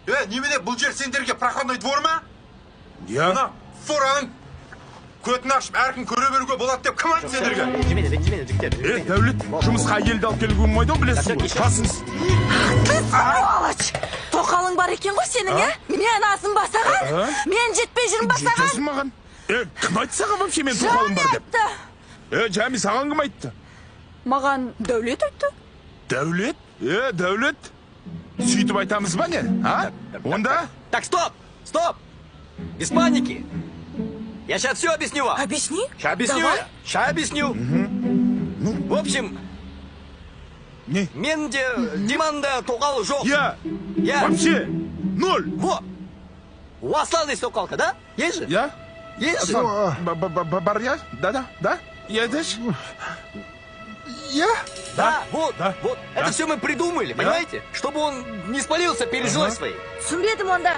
Немене бұл жер сендерге проходной двор ма? Я? Мына фораның көтін ашып, әркім көре беруге болады деп кім айтты сендерге? Дәулет, жұмысқа әйелді алып келуге болмайды ғой, білесің ғой. Басыңыз. Ты сволочь! Тоқалың бар екен ғой сенің, Мен асын басаған, мен жетпей жүрім басаған. Жетесің маған. Кім айтты саған вообще мен тоқалым бар деп? Жәми, саған кім айтты? Маған Дәулет айтты. Дәулет? Дәулет? Сөйтіп айтамыз ба не? Онда? Так, стоп! Без паники. Я сейчас все объясню вам. Объясни? Сейчас объясню. Давай. Сейчас объясню. В общем, Не? менде Диманда тоқалы жоқ. Я? Вообще? Ноль? Вот. У Аслана есть тоқалка, да? Есть же? Я? Есть же? Бар я? Да? Я здесь? Я? Да, вот. Да. Это все мы придумали, понимаете? Чтобы он не спалился перед женой своей. Түсінбедім онда.